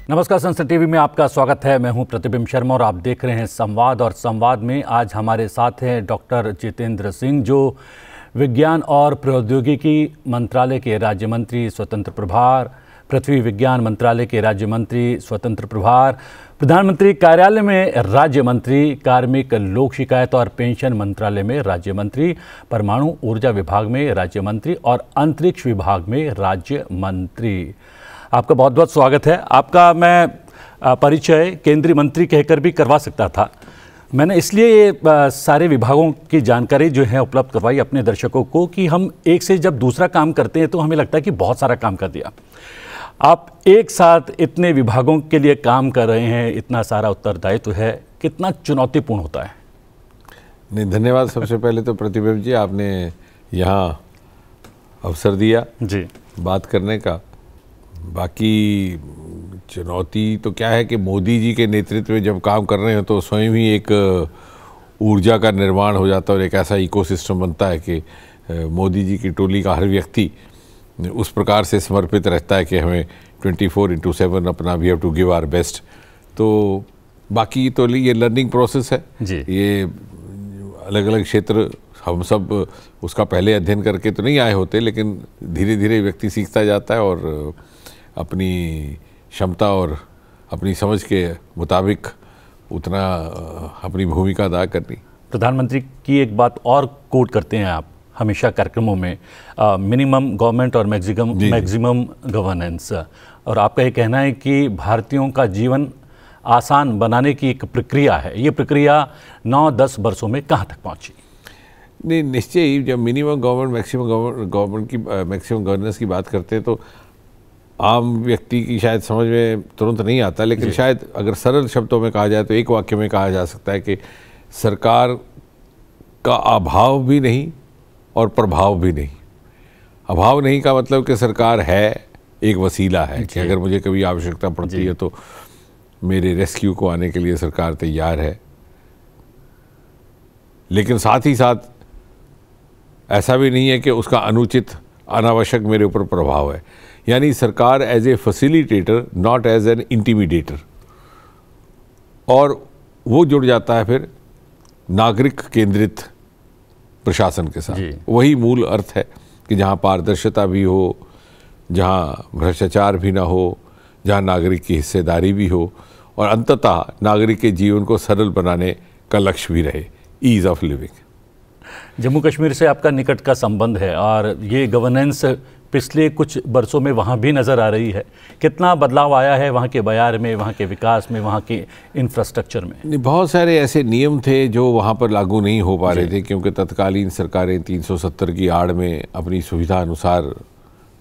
नमस्कार, संसद टीवी में आपका स्वागत है। मैं हूं प्रतिबिंब शर्मा और आप देख रहे हैं संवाद। और संवाद में आज हमारे साथ हैं डॉक्टर जितेंद्र सिंह, जो विज्ञान और प्रौद्योगिकी मंत्रालय के राज्य मंत्री स्वतंत्र प्रभार, पृथ्वी विज्ञान मंत्रालय के राज्य मंत्री स्वतंत्र प्रभार, प्रधानमंत्री कार्यालय में राज्य मंत्री, कार्मिक लोक शिकायत और पेंशन मंत्रालय में राज्य मंत्री, परमाणु ऊर्जा विभाग में राज्य मंत्री और अंतरिक्ष विभाग में राज्य मंत्री। आपका बहुत बहुत स्वागत है। आपका मैं परिचय केंद्रीय मंत्री कहकर भी करवा सकता था। मैंने इसलिए ये सारे विभागों की जानकारी जो है उपलब्ध करवाई अपने दर्शकों को कि हम एक से जब दूसरा काम करते हैं तो हमें लगता है कि बहुत सारा काम कर दिया। आप एक साथ इतने विभागों के लिए काम कर रहे हैं, इतना सारा उत्तरदायित्व है, कितना चुनौतीपूर्ण होता है? नहीं, धन्यवाद। सबसे पहले तो प्रतिबिंब जी, आपने यहाँ अवसर दिया जी बात करने का। बाकी चुनौती तो क्या है कि मोदी जी के नेतृत्व में जब काम कर रहे हो तो स्वयं ही एक ऊर्जा का निर्माण हो जाता है और एक ऐसा इकोसिस्टम बनता है कि मोदी जी की टोली का हर व्यक्ति उस प्रकार से समर्पित रहता है कि हमें 24/7 अपना we have to give our best. तो बाकी तो ये लर्निंग प्रोसेस है जी। ये अलग अलग क्षेत्र हम सब उसका पहले अध्ययन करके तो नहीं आए होते, लेकिन धीरे धीरे व्यक्ति सीखता जाता है और अपनी क्षमता और अपनी समझ के मुताबिक उतना अपनी भूमिका अदा करनी। प्रधानमंत्री की एक बात और कोट करते हैं आप हमेशा कार्यक्रमों में, मिनिमम गवर्नमेंट और मैक्सिमम गवर्नेंस। और आपका ये कहना है कि भारतीयों का जीवन आसान बनाने की एक प्रक्रिया है। ये प्रक्रिया 9-10 वर्षों में कहाँ तक पहुँची? नहीं, निश्चय ही जब मिनिमम गवर्नमेंट मैक्सिमम गवर्नेंस की बात करते हैं तो आम व्यक्ति की शायद समझ में तुरंत नहीं आता, लेकिन शायद अगर सरल शब्दों में कहा जाए तो एक वाक्य में कहा जा सकता है कि सरकार का अभाव भी नहीं और प्रभाव भी नहीं। अभाव नहीं का मतलब कि सरकार है, एक वसीला है कि अगर मुझे कभी आवश्यकता पड़ती है तो मेरे रेस्क्यू को आने के लिए सरकार तैयार है। लेकिन साथ ही साथ ऐसा भी नहीं है कि उसका अनुचित अनावश्यक मेरे ऊपर प्रभाव है। यानी सरकार as a facilitator, not as an intimidator. और वो जुड़ जाता है फिर नागरिक केंद्रित प्रशासन के साथ। वही मूल अर्थ है कि जहाँ पारदर्शिता भी हो, जहाँ भ्रष्टाचार भी ना हो, जहाँ नागरिक की हिस्सेदारी भी हो और अंततः नागरिक के जीवन को सरल बनाने का लक्ष्य भी रहे, ease of living. Jammu Kashmir से आपका निकट का संबंध है और ये गवर्नेंस पिछले कुछ वर्षों में वहाँ भी नज़र आ रही है। कितना बदलाव आया है वहाँ के बयार में, वहाँ के विकास में, वहाँ के इंफ्रास्ट्रक्चर में? बहुत सारे ऐसे नियम थे जो वहाँ पर लागू नहीं हो पा रहे थे, क्योंकि तत्कालीन सरकारें 370 की आड़ में अपनी सुविधा अनुसार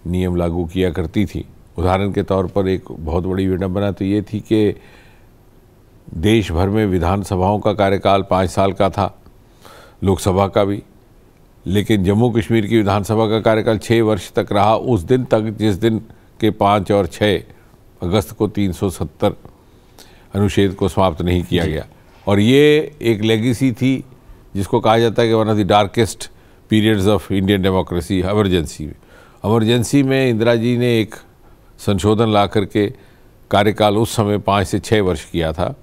नियम लागू किया करती थी। उदाहरण के तौर पर एक बहुत बड़ी विडंबना तो ये थी कि देश भर में विधानसभाओं का कार्यकाल 5 साल का था, लोकसभा का भी, लेकिन जम्मू कश्मीर की विधानसभा का कार्यकाल 6 वर्ष तक रहा, उस दिन तक जिस दिन के 5 और 6 अगस्त को 370 अनुच्छेद को समाप्त नहीं किया गया। और ये एक लेगेसी थी जिसको कहा जाता है कि one of the darkest periods of Indian democracy. Emergency में इंदिरा जी ने एक संशोधन ला करके कार्यकाल उस समय 5 से 6 वर्ष किया था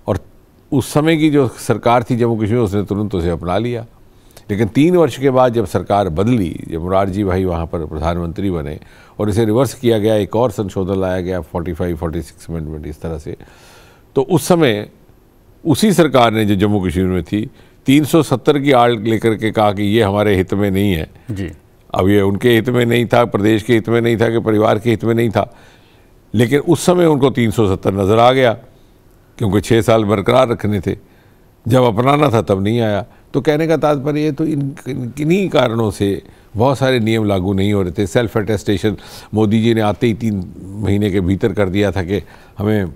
और उस समय की जो सरकार थी जम्मू कश्मीर, उसने तुरंत उसे अपना लिया। लेकिन 3 वर्ष के बाद जब सरकार बदली, जब मोरारजी भाई वहाँ पर प्रधानमंत्री बने और इसे रिवर्स किया गया, एक और संशोधन लाया गया 45-46 अमेंडमेंट इस तरह से, तो उस समय उसी सरकार ने जो जम्मू कश्मीर में थी 370 की आड़ लेकर के कहा कि ये हमारे हित में नहीं है जी। अब ये उनके हित में नहीं था, प्रदेश के हित में नहीं था, कि परिवार के हित में नहीं था, लेकिन उस समय उनको 370 नज़र आ गया क्योंकि 6 साल बरकरार रखने थे। जब अपनाना था तब नहीं आया। तो कहने का तात्पर्य ये तो किन्हीं कारणों से बहुत सारे नियम लागू नहीं हो रहे थे। सेल्फ अटेस्टेशन मोदी जी ने आते ही 3 महीने के भीतर कर दिया था कि हमें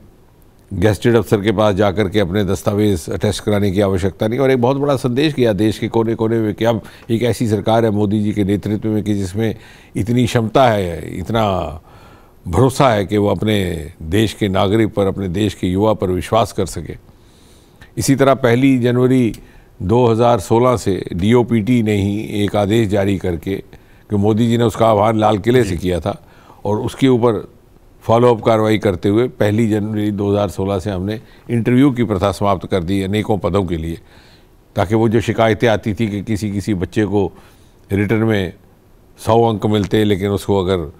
गेस्टेड अफसर के पास जाकर के अपने दस्तावेज अटेस्ट कराने की आवश्यकता नहीं। और एक बहुत बड़ा संदेश किया देश के कोने कोने में कि अब एक ऐसी सरकार है मोदी जी के नेतृत्व में कि जिसमें इतनी क्षमता है, इतना भरोसा है कि वो अपने देश के नागरिक पर, अपने देश के युवा पर विश्वास कर सके। इसी तरह 1 जनवरी 2016 से DOPT ने ही एक आदेश जारी करके, कि मोदी जी ने उसका आह्वान लाल किले से किया था और उसके ऊपर फॉलोअप कार्रवाई करते हुए 1 जनवरी 2016 से हमने इंटरव्यू की प्रथा समाप्त कर दी अनेकों पदों के लिए, ताकि वो जो शिकायतें आती थी कि किसी बच्चे को रिटर्न में 100 अंक मिलते लेकिन उसको अगर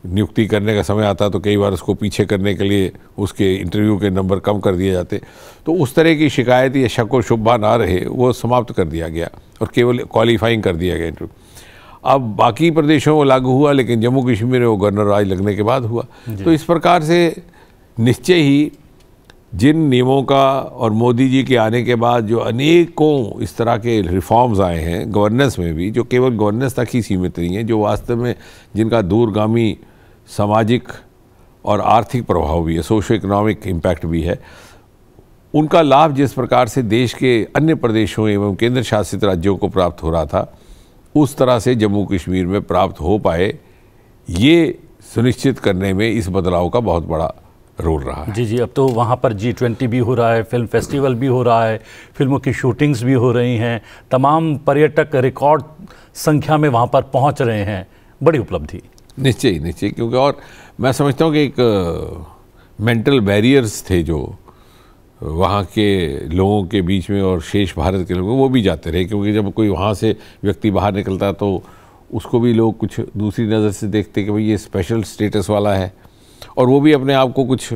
नियुक्ति करने का समय आता तो कई बार उसको पीछे करने के लिए उसके इंटरव्यू के नंबर कम कर दिए जाते, तो उस तरह की शिकायत या शक व शुबा ना रहे वो समाप्त कर दिया गया और केवल क्वालिफाइंग कर दिया गया इंटरव्यू। अब बाकी प्रदेशों में लागू हुआ, लेकिन जम्मू कश्मीर में वो गवर्नर राज लगने के बाद हुआ। तो इस प्रकार से निश्चय ही जिन नियमों का और मोदी जी के आने के बाद जो अनेकों इस तरह के रिफॉर्म्स आए हैं गवर्नेंस में भी, जो केवल गवर्नेंस तक ही सीमित नहीं है, जो वास्तव में जिनका दूरगामी सामाजिक और आर्थिक प्रभाव भी है, सोशो इकोनॉमिक इम्पैक्ट भी है, उनका लाभ जिस प्रकार से देश के अन्य प्रदेशों एवं केंद्र शासित राज्यों को प्राप्त हो रहा था, उस तरह से जम्मू कश्मीर में प्राप्त हो पाए, ये सुनिश्चित करने में इस बदलाव का बहुत बड़ा रोल रहा है। जी, अब तो वहाँ पर G20 भी हो रहा है, फिल्म फेस्टिवल भी हो रहा है, फिल्मों की शूटिंग्स भी हो रही हैं, तमाम पर्यटक रिकॉर्ड संख्या में वहाँ पर पहुँच रहे हैं। बड़ी उपलब्धि। निश्चय, क्योंकि और मैं समझता हूँ कि एक मेंटल बैरियर्स थे जो वहाँ के लोगों के बीच में और शेष भारत के लोगों, वो भी जाते रहे, क्योंकि जब कोई वहाँ से व्यक्ति बाहर निकलता तो उसको भी लोग कुछ दूसरी नज़र से देखते कि भाई ये स्पेशल स्टेटस वाला है, और वो भी अपने आप को कुछ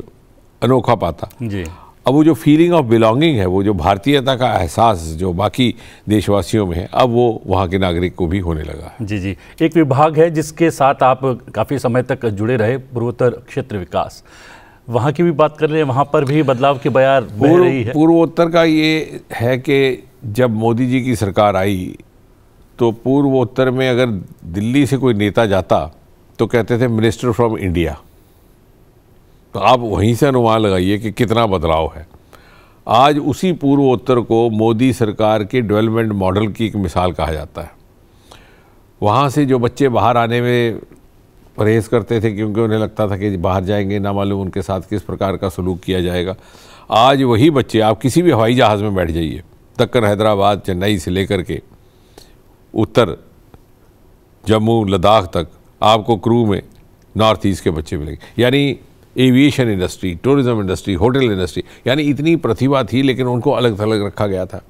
अनोखा पाता जी। अब वो जो फीलिंग ऑफ बिलोंगिंग है, वो जो भारतीयता का एहसास जो बाकी देशवासियों में है, अब वो वहाँ के नागरिक को भी होने लगा है। जी। एक विभाग है जिसके साथ आप काफ़ी समय तक जुड़े रहे, पूर्वोत्तर क्षेत्र विकास, वहाँ की भी बात कर रहे हैं, वहाँ पर भी बदलाव की बयार बह रही है। पूर्वोत्तर का ये है कि जब मोदी जी की सरकार आई तो पूर्वोत्तर में अगर दिल्ली से कोई नेता जाता तो कहते थे मिनिस्टर फ्रॉम इंडिया। तो आप वहीं से अनुमान लगाइए कि कितना बदलाव है। आज उसी पूर्वोत्तर को मोदी सरकार के डेवलपमेंट मॉडल की एक मिसाल कहा जाता है। वहाँ से जो बच्चे बाहर आने में परहेज़ करते थे क्योंकि उन्हें लगता था कि बाहर जाएंगे ना मालूम उनके साथ किस प्रकार का सलूक किया जाएगा, आज वही बच्चे, आप किसी भी हवाई जहाज़ में बैठ जाइए, दक्कन, हैदराबाद, चेन्नई से लेकर के उत्तर जम्मू, लद्दाख तक आपको क्रू में नॉर्थ ईस्ट के बच्चे मिलेंगे। यानी aviation industry, tourism industry, hotel industry, यानी इतनी प्रतिभा थी, लेकिन उनको अलग थलग रखा गया था।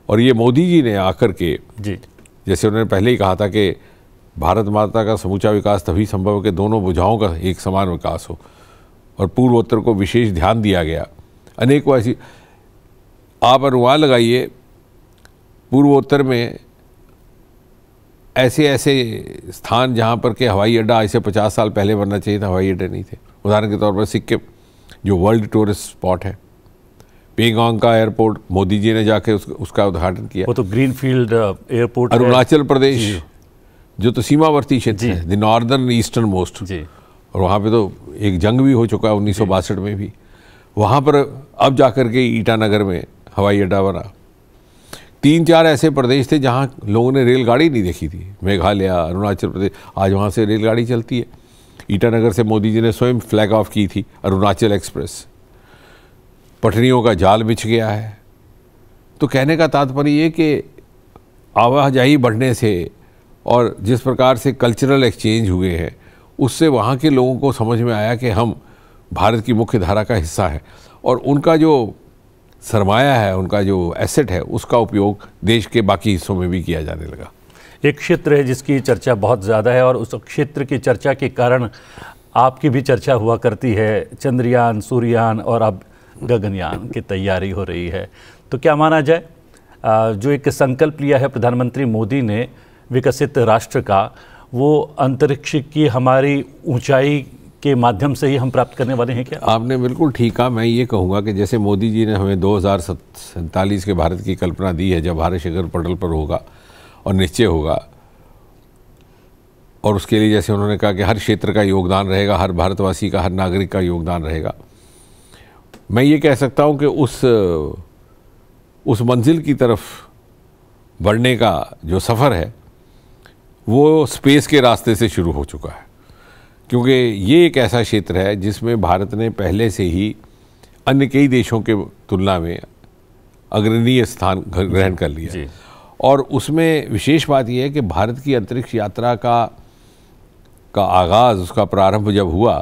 और ये मोदी जी ने आकर के जी, जैसे उन्होंने पहले ही कहा था कि भारत माता का समूचा विकास तभी संभव है कि दोनों भुजाओं का एक समान विकास हो, और पूर्वोत्तर को विशेष ध्यान दिया गया। अनेकों ऐसी, आप अनुमान लगाइए, पूर्वोत्तर में ऐसे स्थान जहाँ पर के हवाई अड्डा ऐसे 50 साल पहले बनना चाहिए था, हवाई अड्डे नहीं थे। उदाहरण के तौर पर सिक्किम जो वर्ल्ड टूरिस्ट स्पॉट है, पेंगोंग का एयरपोर्ट मोदी जी ने जाके उसका उद्घाटन किया। वो तो ग्रीनफील्ड एयरपोर्ट। अरुणाचल प्रदेश जो तो सीमावर्ती क्षेत्र है, द नॉर्दर्न ईस्टर्न मोस्ट, और वहाँ पे तो एक जंग भी हो चुका है 1962 में भी। वहाँ पर अब जाकर के ईटानगर में हवाई अड्डा बना। 3-4 ऐसे प्रदेश थे जहाँ लोगों ने रेलगाड़ी नहीं देखी थी, मेघालय, अरुणाचल प्रदेश, आज वहाँ से रेलगाड़ी चलती है। ईटानगर से मोदी जी ने स्वयं फ्लैग ऑफ की थी अरुणाचल एक्सप्रेस। पटरियों का जाल बिछ गया है। तो कहने का तात्पर्य ये कि आवाजाही बढ़ने से और जिस प्रकार से कल्चरल एक्सचेंज हुए हैं, उससे वहाँ के लोगों को समझ में आया कि हम भारत की मुख्य धारा का हिस्सा हैं, और उनका जो सरमाया है, उनका जो एसेट है, उसका उपयोग देश के बाकी हिस्सों में भी किया जाने लगा। एक क्षेत्र है जिसकी चर्चा बहुत ज़्यादा है, और उस क्षेत्र की चर्चा के कारण आपकी भी चर्चा हुआ करती है। चंद्रयान, सूर्ययान और अब गगनयान की तैयारी हो रही है। तो क्या माना जाए, जो एक संकल्प लिया है प्रधानमंत्री मोदी ने विकसित राष्ट्र का, वो अंतरिक्ष की हमारी ऊंचाई के माध्यम से ही हम प्राप्त करने वाले हैं क्या? आपने बिल्कुल ठीक कहा। मैं ये कहूँगा कि जैसे मोदी जी ने हमें 2047 के भारत की कल्पना दी है, जब भारत शिखर पटल पर होगा और निश्चय होगा, और उसके लिए जैसे उन्होंने कहा कि हर क्षेत्र का योगदान रहेगा, हर भारतवासी का, हर नागरिक का योगदान रहेगा। मैं ये कह सकता हूँ कि उस मंजिल की तरफ बढ़ने का जो सफ़र है वो स्पेस के रास्ते से शुरू हो चुका है, क्योंकि ये एक ऐसा क्षेत्र है जिसमें भारत ने पहले से ही अन्य कई देशों के तुलना में अग्रणीय स्थान ग्रहण कर लिया है। और उसमें विशेष बात यह है कि भारत की अंतरिक्ष यात्रा का आगाज़, उसका प्रारंभ जब हुआ,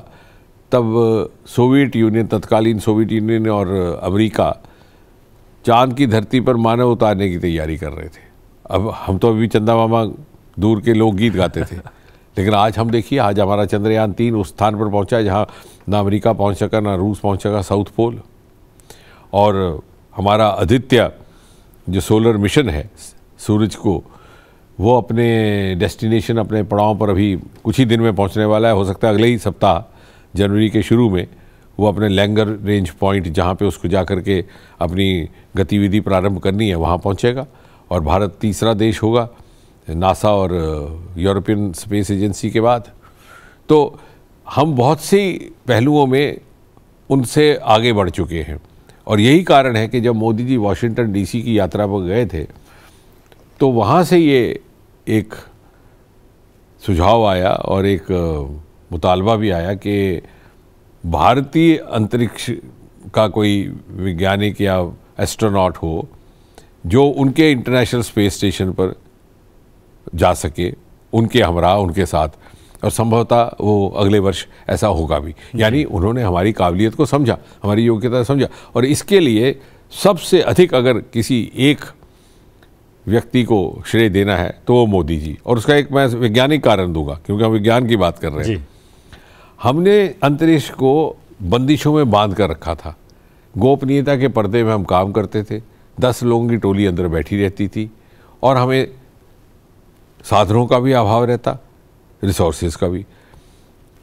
तब सोवियत यूनियन, तत्कालीन सोवियत यूनियन और अमेरिका चांद की धरती पर मानव उतारने की तैयारी कर रहे थे। अब हम तो अभी चंदा मामा दूर के लोकगीत गाते थे, लेकिन आज हम देखिए, आज हमारा चंद्रयान 3 उस स्थान पर पहुंचा है जहां ना अमेरिका पहुंच सका, ना रूस पहुंच सका, साउथ पोल। और हमारा आदित्य जो सोलर मिशन है सूरज को, वो अपने डेस्टिनेशन, अपने पड़ाव पर अभी कुछ ही दिन में पहुंचने वाला है। हो सकता है अगले ही सप्ताह, जनवरी के शुरू में, वो अपने लैंगर रेंज पॉइंट जहां पे उसको जा कर के अपनी गतिविधि प्रारंभ करनी है, वहां पहुंचेगा। और भारत तीसरा देश होगा नासा और यूरोपियन स्पेस एजेंसी के बाद। तो हम बहुत सी पहलुओं में उनसे आगे बढ़ चुके हैं। और यही कारण है कि जब मोदी जी वाशिंगटन डीसी की यात्रा पर गए थे, तो वहाँ से ये एक सुझाव आया और एक मुतालबा भी आया कि भारतीय अंतरिक्ष का कोई वैज्ञानिक या एस्ट्रोनॉट हो जो उनके इंटरनेशनल स्पेस स्टेशन पर जा सके, उनके हमरा, उनके साथ। और संभवतः वो अगले वर्ष ऐसा होगा भी। यानी उन्होंने हमारी काबिलियत को समझा, हमारी योग्यता समझा। और इसके लिए सबसे अधिक अगर किसी एक व्यक्ति को श्रेय देना है तो वो मोदी जी। और उसका एक मैं वैज्ञानिक कारण दूंगा, क्योंकि हम विज्ञान की बात कर रहे हैं। हमने अंतरिक्ष को बंदिशों में बांध कर रखा था। गोपनीयता के पर्दे में हम काम करते थे, 10 लोगों की टोली अंदर बैठी रहती थी, और हमें साधनों का भी अभाव रहता, रिसोर्सेज का भी।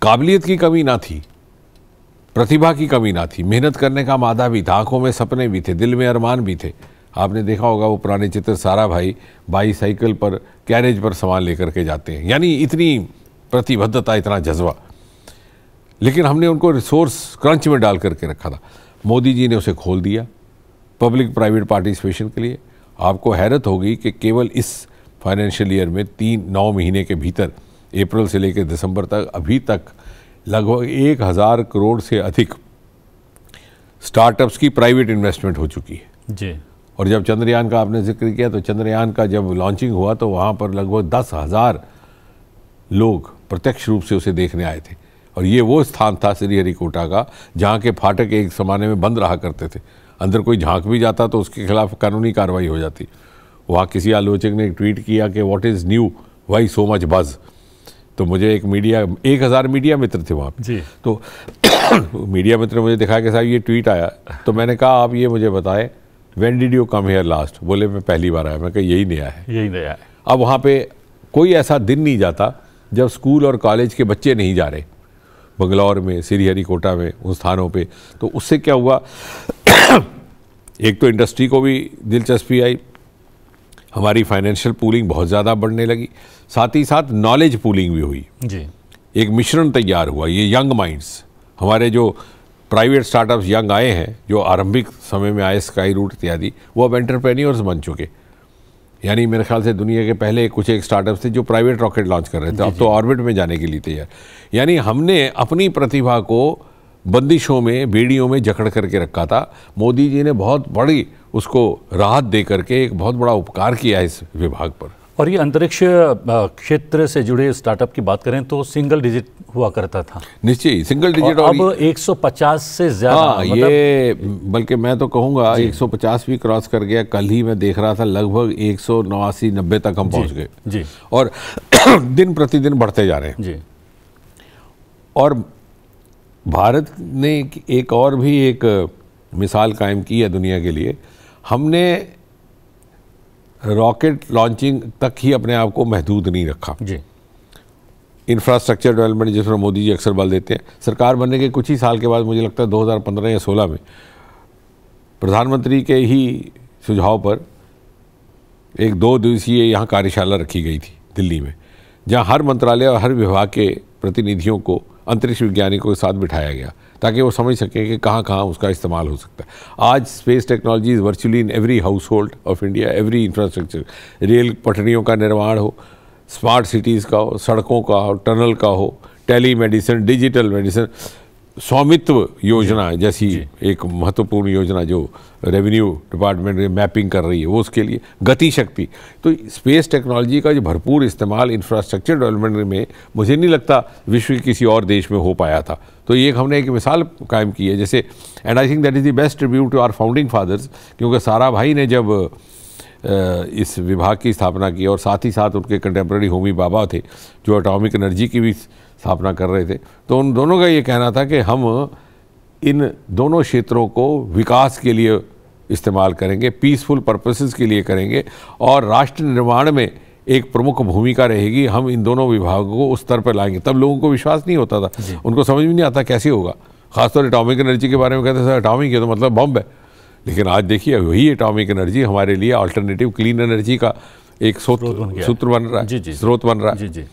काबिलियत की कमी ना थी, प्रतिभा की कमी ना थी, मेहनत करने का मादा भी था, आंखों में सपने भी थे, दिल में अरमान भी थे। आपने देखा होगा वो पुराने चित्र, सारा भाई बाईसाइकिल पर कैरेज पर सामान लेकर के जाते हैं। यानी इतनी प्रतिबद्धता, इतना जज्बा। लेकिन हमने उनको रिसोर्स क्रंच में डाल करके रखा था। मोदी जी ने उसे खोल दिया पब्लिक प्राइवेट पार्टिसिपेशन के लिए। आपको हैरत होगी कि केवल इस फाइनेंशियल ईयर में 9 महीने के भीतर, अप्रैल से लेकर दिसंबर तक, अभी तक लगभग 1000 करोड़ से अधिक स्टार्टअप्स की प्राइवेट इन्वेस्टमेंट हो चुकी है जी। और जब चंद्रयान का आपने जिक्र किया, तो चंद्रयान का जब लॉन्चिंग हुआ तो वहाँ पर लगभग 10,000 लोग प्रत्यक्ष रूप से उसे देखने आए थे। और ये वो स्थान था श्रीहरिकोटा का जहाँ के फाटक एक ज़माने में बंद रहा करते थे। अंदर कोई झांक भी जाता तो उसके खिलाफ कानूनी कार्रवाई हो जाती। वहाँ किसी आलोचक ने एक ट्वीट किया कि what is new, why so much buzz. तो मुझे एक 1000 मीडिया मित्र थे वहाँ पे। तो मीडिया मित्र ने मुझे दिखाया कि साहब ये ट्वीट आया। तो मैंने कहा आप ये मुझे बताएं, when did you come here last? बोले मैं पहली बार आया। मैं कहा यही नया है, यही नया है। अब वहाँ पे कोई ऐसा दिन नहीं जाता जब स्कूल और कॉलेज के बच्चे नहीं जा रहे, बंगलौर में, श्रीहरिकोटा में, उन स्थानों पे। तो उससे क्या हुआ, एक तो इंडस्ट्री को भी दिलचस्पी आई, हमारी फाइनेंशियल पूलिंग बहुत ज़्यादा बढ़ने लगी, साथ ही साथ नॉलेज पूलिंग भी हुई जी। एक मिश्रण तैयार हुआ। ये यंग माइंड्स, हमारे जो प्राइवेट स्टार्टअप्स यंग आए हैं, जो आरंभिक समय में आए, स्काई रूट इत्यादि, वो अब एंटरप्रेन्योर्स बन चुके। यानी मेरे ख्याल से दुनिया के पहले कुछ एक स्टार्टअप्स थे जो प्राइवेट रॉकेट लॉन्च कर रहे थे, अब तो ऑर्बिट में जाने के लिए तैयार। यानी हमने अपनी प्रतिभा को बंदिशों में, बेड़ियों में जकड़ करके रखा था। मोदी जी ने बहुत बड़ी उसको राहत दे करके एक बहुत बड़ा उपकार किया है इस विभाग पर। और ये अंतरिक्ष क्षेत्र से जुड़े स्टार्टअप की बात करें तो सिंगल डिजिट हुआ करता था। निश्चय सिंगल डिजिट, और अब 150 से ज़्यादा। हाँ, ये बल्कि मैं तो कहूँगा 150 भी क्रॉस कर गया। कल ही मैं देख रहा था लगभग 189-90 तक हम पहुँच गए जी। और दिन प्रतिदिन बढ़ते जा रहे हैं जी। और भारत ने एक और भी एक मिसाल कायम की है दुनिया के लिए। हमने रॉकेट लॉन्चिंग तक ही अपने आप को महदूद नहीं रखा जी। इंफ्रास्ट्रक्चर डेवलपमेंट जिस पर मोदी जी अक्सर बल देते हैं, सरकार बनने के कुछ ही साल के बाद, मुझे लगता है 2015 या 16 में, प्रधानमंत्री के ही सुझाव पर एक 2 दिवसीय यहाँ कार्यशाला रखी गई थी दिल्ली में, जहाँ हर मंत्रालय और हर विभाग के प्रतिनिधियों को, अंतरिक्ष वैज्ञानिकों के साथ बिठाया गया ताकि वो समझ सकें कि कहाँ कहाँ उसका इस्तेमाल हो सकता है। आज space technology is virtually in every house hold of India, every infrastructure. Rail पटरियों का निर्माण हो, स्मार्ट सिटीज़ का हो, सड़कों का हो, टनल का हो, टेली मेडिसिन, डिजिटल मेडिसिन, स्वामित्व योजना जैसी एक महत्वपूर्ण योजना जो रेवेन्यू डिपार्टमेंट में मैपिंग कर रही है, वो उसके लिए गति शक्ति। तो स्पेस टेक्नोलॉजी का जो भरपूर इस्तेमाल इंफ्रास्ट्रक्चर डेवलपमेंट में मुझे नहीं लगता विश्व के किसी और देश में हो पाया था। तो ये हमने एक मिसाल कायम की है जैसे, and I think that is the best tribute to our founding fathers, क्योंकि साराभाई ने जब इस विभाग की स्थापना की और साथ ही साथ उनके कंटेम्प्रेरी होमी भाभा थे जो एटॉमिक एनर्जी की भी स्थापना कर रहे थे, तो उन दोनों का ये कहना था कि हम इन दोनों क्षेत्रों को विकास के लिए इस्तेमाल करेंगे, पीसफुल पर्पसेस के लिए करेंगे और राष्ट्र निर्माण में एक प्रमुख भूमिका रहेगी। हम इन दोनों विभागों को उस स्तर पर लाएंगे। तब लोगों को विश्वास नहीं होता था, उनको समझ में नहीं आता कैसे होगा। खासतौर एटॉमिक एनर्जी के बारे में कहते थे एटॉमिक है तो मतलब बम है, लेकिन आज देखिए वही एटॉमिक एनर्जी हमारे लिए अल्टरनेटिव क्लीन एनर्जी का एक सूत्र बन रहा है, स्रोत बन रहा है।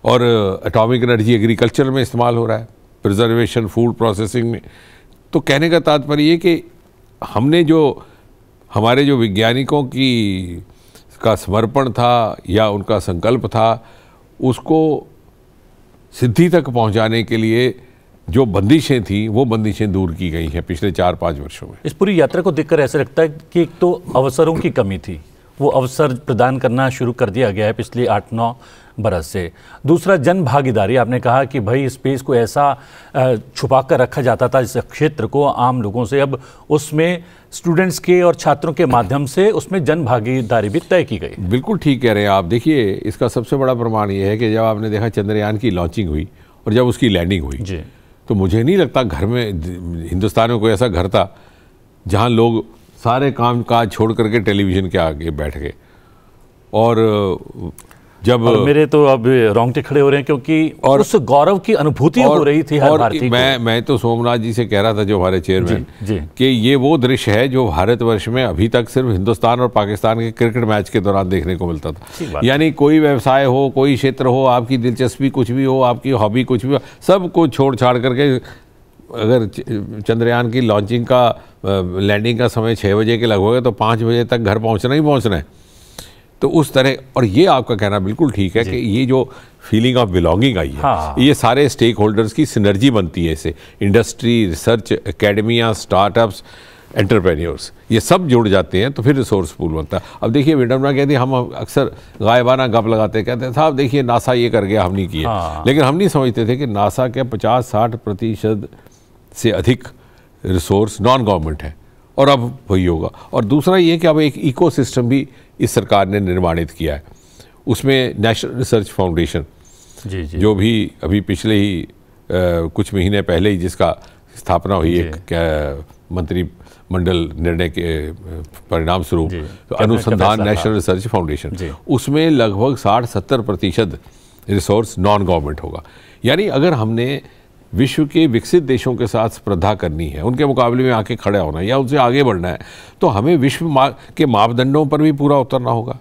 और एटॉमिक एनर्जी एग्रीकल्चर में इस्तेमाल हो रहा है, प्रिजर्वेशन, फूड प्रोसेसिंग में। तो कहने का तात्पर्य ये कि हमने जो हमारे जो वैज्ञानिकों का समर्पण था या उनका संकल्प था, उसको सिद्धि तक पहुंचाने के लिए जो बंदिशें थी वो बंदिशें दूर की गई हैं पिछले 4-5 वर्षों में। इस पूरी यात्रा को देखकर ऐसा लगता है कि एक तो अवसरों की कमी थी, वो अवसर प्रदान करना शुरू कर दिया गया है पिछले 8-9 बरस से। दूसरा, जन भागीदारी। आपने कहा कि भाई स्पेस को ऐसा छुपा कर रखा जाता था इस क्षेत्र को आम लोगों से, अब उसमें स्टूडेंट्स के और छात्रों के माध्यम से उसमें जन भागीदारी भी तय की गई। बिल्कुल ठीक कह रहे हैं आप। देखिए, इसका सबसे बड़ा प्रमाण ये है कि जब आपने देखा चंद्रयान की लॉन्चिंग हुई और जब उसकी लैंडिंग हुई जी, तो मुझे नहीं लगता घर में हिंदुस्तान में कोई ऐसा घर था जहां लोग सारे काम काज छोड़ करके टेलीविज़न के आगे बैठ गए। और जब मेरे तो अब रोंगटे खड़े हो रहे हैं क्योंकि और उस गौरव की अनुभूति हो रही थी हर भारतीय को। मैं तो सोमनाथ जी से कह रहा था, जो हमारे चेयरमैन, कि ये वो दृश्य है जो भारतवर्ष में अभी तक सिर्फ हिंदुस्तान और पाकिस्तान के क्रिकेट मैच के दौरान देखने को मिलता था। यानी कोई व्यवसाय हो, कोई क्षेत्र हो, आपकी दिलचस्पी कुछ भी हो, आपकी हॉबी कुछ भी हो, सब कुछ छोड़ छाड़ करके अगर चंद्रयान की लॉन्चिंग का लैंडिंग का समय 6 बजे के लगभग है तो 5 बजे तक घर पहुंचना ही पहुंचना है। तो उस तरह, और ये आपका कहना बिल्कुल ठीक है कि ये जो फीलिंग ऑफ बिलोंगिंग आई है, हाँ, ये सारे स्टेक होल्डर्स की सिनर्जी बनती है। इससे industry, research, academia, startups, entrepreneurs, ये सब जुड़ जाते हैं तो फिर रिसोर्स पूल बनता है। अब देखिए, विडम्बना कहती है, हम अक्सर गायबाना गप लगाते कहते थे साहब देखिए नासा ये कर गया, हम नहीं किया। हाँ। लेकिन हम नहीं समझते थे कि नासा के 50-60% से अधिक रिसोर्स नॉन गवर्नमेंट है और अब वही होगा। और दूसरा ये कि अब एक इकोसिस्टम भी इस सरकार ने निर्माणित किया है। उसमें नेशनल रिसर्च फाउंडेशन जो भी अभी पिछले ही कुछ महीने पहले ही जिसका स्थापना हुई एक मंत्रिमंडल निर्णय के परिणाम स्वरूप, तो अनुसंधान नेशनल रिसर्च फाउंडेशन, उसमें लगभग 60-70% रिसोर्स नॉन गवर्नमेंट होगा। यानी अगर हमने विश्व के विकसित देशों के साथ स्पर्धा करनी है, उनके मुकाबले में आके खड़ा होना है या उनसे आगे बढ़ना है, तो हमें विश्व के मापदंडों पर भी पूरा उतरना होगा।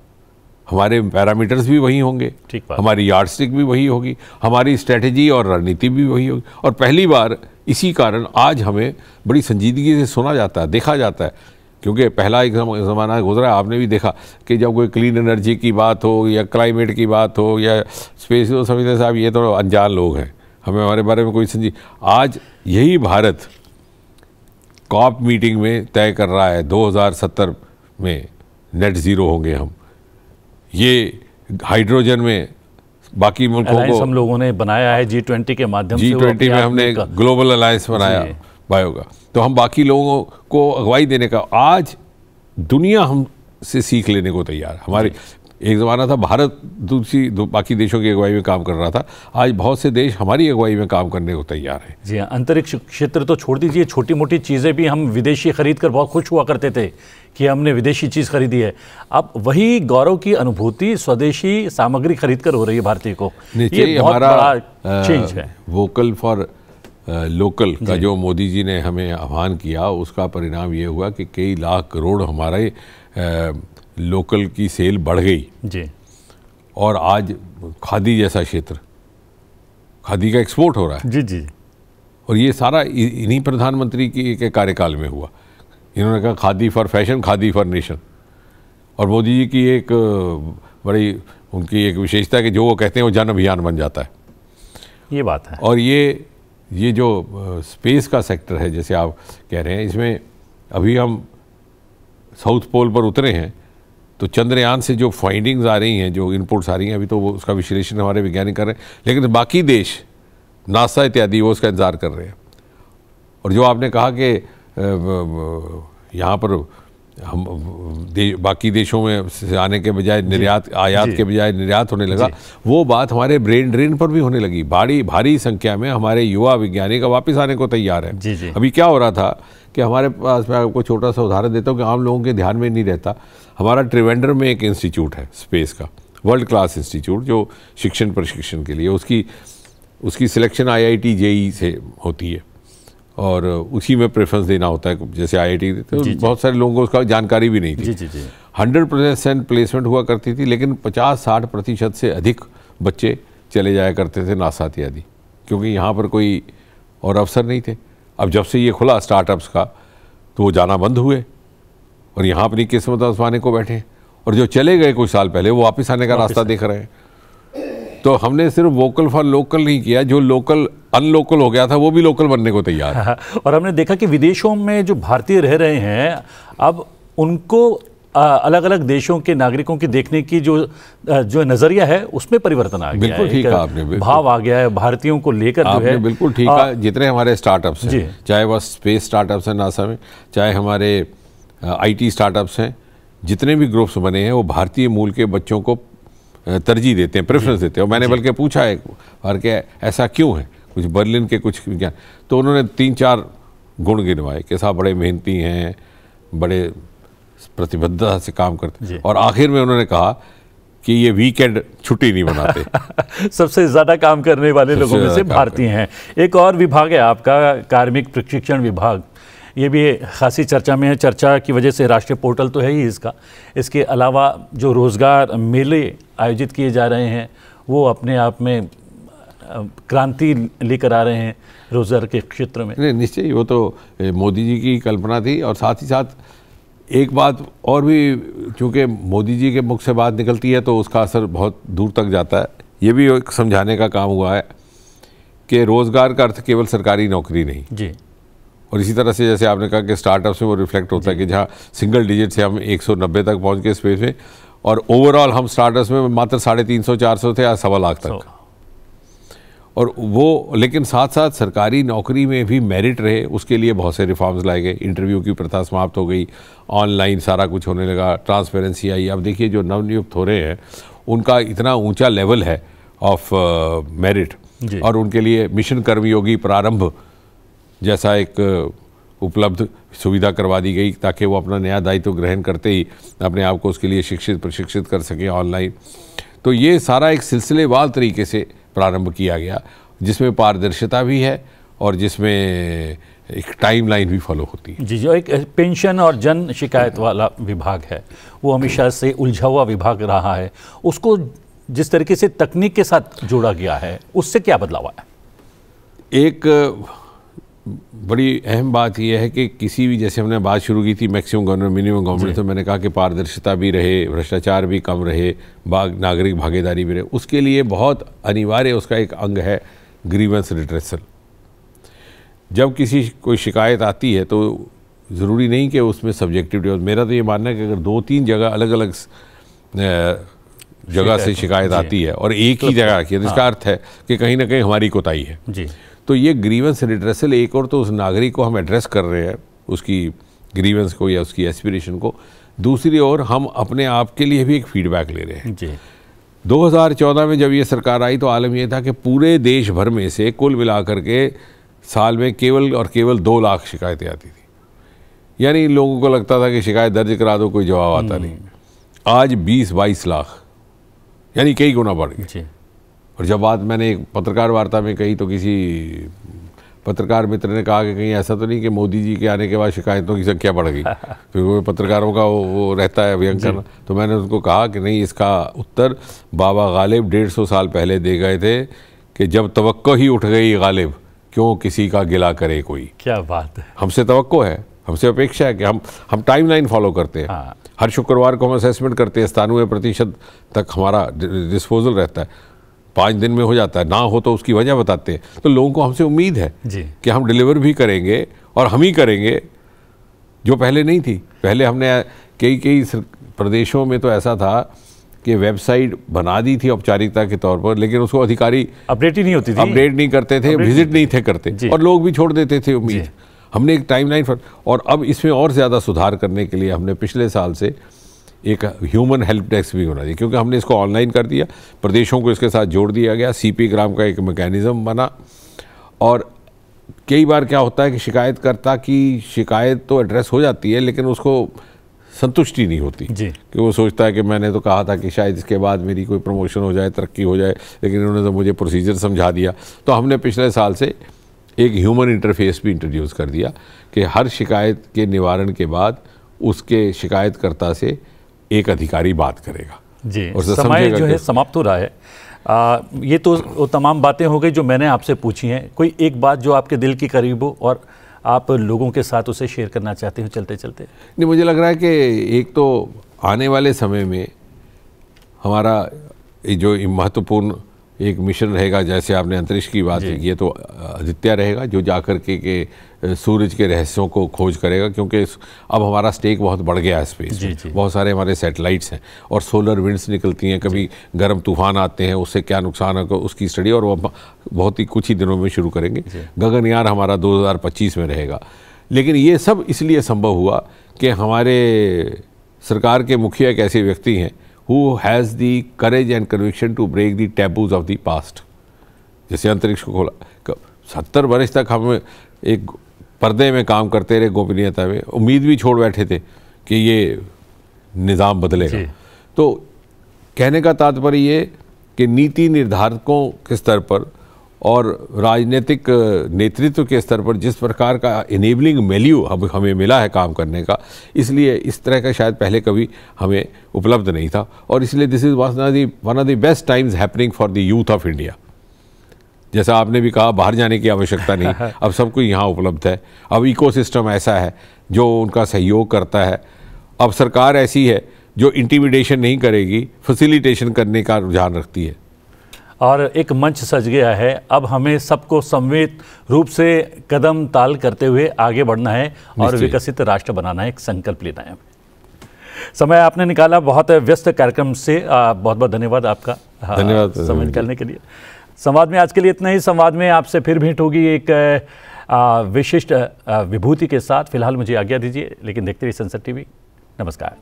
हमारे पैरामीटर्स भी वही होंगे, हमारी यार्डस्टिक भी वही होगी, हमारी स्ट्रेटजी और रणनीति भी वही होगी। और पहली बार इसी कारण आज हमें बड़ी संजीदगी से सुना जाता है, देखा जाता है, क्योंकि पहला एक ज़माना गुजरा है, आपने भी देखा कि जब कोई क्लीन एनर्जी की बात हो या क्लाइमेट की बात हो या स्पेस, तो समझते साहब ये तो अनजान लोग हैं, हमें हमारे बारे में कोई समझी। आज यही भारत कॉप मीटिंग में तय कर रहा है 2070 में नेट ज़ीरो होंगे हम। ये हाइड्रोजन में बाकी मुल्कों को हम लोगों ने बनाया है G20 के माध्यम से। G20 में हमने ग्लोबल अलायंस बनाया बायो का, तो हम बाकी लोगों को अगुवाई देने का, आज दुनिया हमसे सीख लेने को तैयार है। हमारी एक ज़माना था भारत बाकी देशों की अगुवाई में काम कर रहा था, आज बहुत से देश हमारी अगुवाई में काम करने को तैयार हैं। जी हाँ, अंतरिक्ष क्षेत्र तो छोड़ दीजिए, छोटी मोटी चीज़ें भी हम विदेशी खरीद कर बहुत खुश हुआ करते थे कि हमने विदेशी चीज़ खरीदी है। अब वही गौरव की अनुभूति स्वदेशी सामग्री खरीद कर हो रही है भारतीय को। ये बहुत बड़ा चेंज है। वोकल फॉर लोकल का जो मोदी जी ने हमें आह्वान किया, उसका परिणाम ये हुआ कि कई लाख करोड़ हमारे लोकल की सेल बढ़ गई जी। और आज खादी जैसा क्षेत्र, खादी का एक्सपोर्ट हो रहा है जी जी। और ये सारा इन्हीं प्रधानमंत्री के कार्यकाल में हुआ। इन्होंने कहा khadi for fashion, khadi for nation. और मोदी जी की एक बड़ी उनकी एक विशेषता है कि जो वो कहते हैं वो जन अभियान बन जाता है। ये बात है। और ये ये जो स्पेस का सेक्टर है जैसे आप कह रहे हैं, इसमें अभी हम साउथ पोल पर उतरे हैं तो चंद्रयान से जो फाइंडिंग्स आ रही हैं, जो इनपुट्स आ रही हैं, अभी तो वो उसका विश्लेषण हमारे वैज्ञानिक कर रहे हैं, लेकिन बाकी देश नासा इत्यादि वो उसका इंतज़ार कर रहे हैं। और जो आपने कहा कि यहाँ पर हम बाकी देशों में से आने के बजाय निर्यात, आयात के बजाय निर्यात होने लगा, वो बात हमारे ब्रेन ड्रेन पर भी होने लगी। भारी संख्या में हमारे युवा वैज्ञानिक वापस आने को तैयार हैं। अभी क्या हो रहा था कि हमारे पास, मैं आपको छोटा सा उदाहरण देता हूँ कि आम लोगों के ध्यान में नहीं रहता, हमारा त्रिवेंद्रम में एक इंस्टीट्यूट है स्पेस का, वर्ल्ड क्लास इंस्टीट्यूट, जो शिक्षण प्रशिक्षण के लिए उसकी सिलेक्शन IIT JEE से होती है और उसी में प्रेफरेंस देना होता है जैसे IIT देते हैं। बहुत सारे लोगों को उसका जानकारी भी नहीं थी। 100% प्लेसमेंट हुआ करती थी, लेकिन 50-60% से अधिक बच्चे चले जाया करते थे नासा इत्यादि, क्योंकि यहाँ पर कोई और अवसर नहीं थे। अब जब से ये खुला स्टार्टअप्स का तो वो जाना बंद हुए और यहाँ अपनी किस्मत आजमाने को बैठे, और जो चले गए कुछ साल पहले वो वापस आने का रास्ता देख रहे हैं। तो हमने सिर्फ वोकल फॉर लोकल नहीं किया, जो लोकल अनलोकल हो गया था वो भी लोकल बनने को तैयार है। और हमने देखा कि विदेशों में जो भारतीय रह रहे हैं, अब उनको अलग अलग देशों के नागरिकों की देखने की जो नजरिया है उसमें परिवर्तन आ गया। बिल्कुल ठीक है आपने, भाव आ गया है भारतीयों को लेकर जो है। बिल्कुल ठीक है। जितने हमारे स्टार्टअप्स हैं, चाहे वह स्पेस स्टार्टअप्स हैं नासा में, चाहे हमारे IT स्टार्टअप्स हैं, जितने भी ग्रुप्स बने हैं वो भारतीय मूल के बच्चों को तरजीह देते हैं, प्रेफरेंस देते हैं। और मैंने बल्कि पूछा है और कि ऐसा क्यों है, कुछ बर्लिन के कुछ विज्ञान, तो उन्होंने 3-4 गुण गिनवाए कि साहब बड़े मेहनती हैं, बड़े प्रतिबद्धता से काम करते, और आखिर में उन्होंने कहा कि ये वीकेंड छुट्टी नहीं मनाते। सबसे ज़्यादा काम करने वाले लोगों में से भारतीय हैं। एक और विभाग है आपका, कार्मिक प्रशिक्षण विभाग, ये भी खासी चर्चा में है। चर्चा की वजह से राष्ट्रीय पोर्टल तो है ही इसका, इसके अलावा जो रोज़गार मेले आयोजित किए जा रहे हैं वो अपने आप में क्रांति लेकर आ रहे हैं रोज़गार के क्षेत्र में। नहीं, निश्चय वो तो मोदी जी की कल्पना थी। और साथ ही साथ एक बात और भी, चूँकि मोदी जी के मुख से बात निकलती है तो उसका असर बहुत दूर तक जाता है। ये भी एक समझाने का काम हुआ है कि रोज़गार का अर्थ केवल सरकारी नौकरी नहीं जी। और इसी तरह से जैसे आपने कहा कि स्टार्टअप्स में वो रिफ्लेक्ट होता है कि जहाँ सिंगल डिजिट से हम 190 तक पहुँच गए स्पेस में, और ओवरऑल हम स्टार्टअप्स में मात्र 350-400 थे, आज 1.25 लाख तक। और वो, लेकिन साथ साथ सरकारी नौकरी में भी मेरिट रहे, उसके लिए बहुत से रिफॉर्म्स लाए गए। इंटरव्यू की प्रथा समाप्त हो गई, ऑनलाइन सारा कुछ होने लगा, ट्रांसपेरेंसी आई। अब देखिए जो नवनियुक्त हो रहे हैं उनका इतना ऊंचा लेवल है ऑफ मेरिट, और उनके लिए मिशन कर्मयोगी प्रारंभ जैसा एक उपलब्ध सुविधा करवा दी गई, ताकि वो अपना नया दायित्व ग्रहण करते ही अपने आप को उसके लिए शिक्षित प्रशिक्षित कर सकें ऑनलाइन। तो ये सारा एक सिलसिलेवार तरीके से प्रारंभ किया गया, जिसमें पारदर्शिता भी है और जिसमें एक टाइमलाइन भी फॉलो होती है। जी, जो एक पेंशन और जन शिकायत वाला विभाग है, वो हमेशा से उलझा हुआ विभाग रहा है, उसको जिस तरीके से तकनीक के साथ जोड़ा गया है, उससे क्या बदलाव आया? एक बड़ी अहम बात यह है कि किसी भी, जैसे हमने बात शुरू की थी मैक्सिमम गवर्नमेंट मिनिमम गवर्नमेंट, तो मैंने कहा कि पारदर्शिता भी रहे, भ्रष्टाचार भी कम रहे, नागरिक भागीदारी भी रहे। उसके लिए बहुत अनिवार्य उसका एक अंग है ग्रीवेंस रिड्रेसल। जब किसी कोई शिकायत आती है तो ज़रूरी नहीं कि उसमें सब्जेक्टिविटी, मेरा तो ये मानना है कि अगर 2-3 जगह अलग अलग जगह से शिकायत आती है और एक ही जगह रखी है, तो इसका अर्थ है कि कहीं ना कहीं हमारी कोताही है जी। तो ये ग्रीवेंस रिड्रेसल, एक और तो उस नागरिक को हम एड्रेस कर रहे हैं, उसकी ग्रीवेंस को या उसकी एस्पिरेशन को, दूसरी ओर हम अपने आप के लिए भी एक फीडबैक ले रहे हैं जी। 2014 में जब ये सरकार आई तो आलम यह था कि पूरे देश भर में से कुल मिलाकर के साल में केवल और केवल 2 लाख शिकायतें आती थी। यानी लोगों को लगता था कि शिकायत दर्ज करा दो, कोई जवाब आता नहीं। आज 20-22 लाख, यानी कई गुना बढ़ गए। और जब बात मैंने एक पत्रकार वार्ता में कही तो किसी पत्रकार मित्र ने कहा कि कहीं ऐसा तो नहीं कि मोदी जी के आने के बाद शिकायतों की संख्या बढ़ गई, क्योंकि पत्रकारों का वो रहता है अभियान करना। तो मैंने उनको कहा कि नहीं, इसका उत्तर बाबा गालिब 150 साल पहले दे गए थे कि जब तवक्को ही उठ गई गालिब, क्यों किसी का गिला करे कोई। क्या बात है। हमसे तवक्को है, हमसे अपेक्षा है कि हम टाइमलाइन फॉलो करते हैं। हर शुक्रवार को हम असेसमेंट करते हैं, 97% तक हमारा डिस्पोजल रहता है। 5 दिन में हो जाता है, ना हो तो उसकी वजह बताते हैं। तो लोगों को हमसे उम्मीद है कि हम डिलीवर भी करेंगे और हम ही करेंगे, जो पहले नहीं थी। पहले हमने कई प्रदेशों में तो ऐसा था कि वेबसाइट बना दी थी औपचारिकता के तौर पर, लेकिन उसको अधिकारी अपडेट ही नहीं होती थी, अपडेट नहीं करते थे, विजिट नहीं थे करते, और लोग भी छोड़ देते थे उम्मीद। हमने एक टाइमलाइन पर, और अब इसमें और ज़्यादा सुधार करने के लिए हमने पिछले साल से एक ह्यूमन हेल्प डेस्क भी बना दिया, क्योंकि हमने इसको ऑनलाइन कर दिया, प्रदेशों को इसके साथ जोड़ दिया गया, CP ग्राम का एक मैकेनिज़्म बना। और कई बार क्या होता है कि शिकायतकर्ता की शिकायत तो एड्रेस हो जाती है, लेकिन उसको संतुष्टि नहीं होती कि वो सोचता है कि मैंने तो कहा था कि शायद इसके बाद मेरी कोई प्रमोशन हो जाए, तरक्की हो जाए, लेकिन इन्होंने तो मुझे प्रोसीजर समझा दिया। तो हमने पिछले साल से एक ह्यूमन इंटरफेस भी इंट्रोड्यूस कर दिया कि हर शिकायत के निवारण के बाद उसके शिकायतकर्ता से एक अधिकारी बात करेगा जी। और समय जो है समाप्त हो रहा है। ये तो वो तमाम बातें हो गई जो मैंने आपसे पूछी हैं। कोई एक बात जो आपके दिल की करीब हो और आप लोगों के साथ उसे शेयर करना चाहते हो चलते चलते? नहीं, मुझे लग रहा है कि एक तो आने वाले समय में हमारा जो महत्वपूर्ण एक मिशन रहेगा, जैसे आपने अंतरिक्ष की बात की है, तो आदित्य रहेगा जो जाकर के सूरज के रहस्यों को खोज करेगा, क्योंकि अब हमारा स्टेक बहुत बढ़ गया है स्पेस में। बहुत सारे हमारे सैटेलाइट्स हैं और सोलर विंड्स निकलती हैं, कभी गर्म तूफान आते हैं, उससे क्या नुकसान है उसकी स्टडी, और वो बहुत ही कुछ ही दिनों में शुरू करेंगे। गगनयान हमारा 2025 में रहेगा। लेकिन ये सब इसलिए संभव हुआ कि हमारे सरकार के मुखिया एक ऐसे व्यक्ति हैं who has the courage and conviction to break the taboos of the past। जैसे अंतरिक्ष को खोला, 70 वर्ष तक हम एक पर्दे में काम करते रहे, गोपनीयता में, उम्मीद भी छोड़ बैठे थे कि ये निज़ाम बदलेगा। तो कहने का तात्पर्य ये कि नीति निर्धारकों के स्तर पर और राजनीतिक नेतृत्व के स्तर पर जिस प्रकार का इनेबलिंग वैल्यू अब हमें मिला है काम करने का, इसलिए इस तरह का शायद पहले कभी हमें उपलब्ध नहीं था। और इसलिए this is one of the best times happening for the youth of India. जैसा आपने भी कहा, बाहर जाने की आवश्यकता नहीं, अब सब कुछ यहाँ उपलब्ध है। अब इकोसिस्टम ऐसा है जो उनका सहयोग करता है। अब सरकार ऐसी है जो इंटिमिडेशन नहीं करेगी, फैसिलिटेशन करने का रुझान रखती है। और एक मंच सज गया है। अब हमें सबको सम्मिलित रूप से कदम ताल करते हुए आगे बढ़ना है और विकसित राष्ट्र बनाना है, एक संकल्प लेना है। समय आपने निकाला बहुत व्यस्त कार्यक्रम से, बहुत बहुत धन्यवाद आपका। धन्यवाद समय निकालने के लिए। संवाद में आज के लिए इतना ही। संवाद में आपसे फिर भेंट होगी एक विशिष्ट विभूति के साथ। फिलहाल मुझे आज्ञा दीजिए, लेकिन देखते रहिए संसद TV। नमस्कार।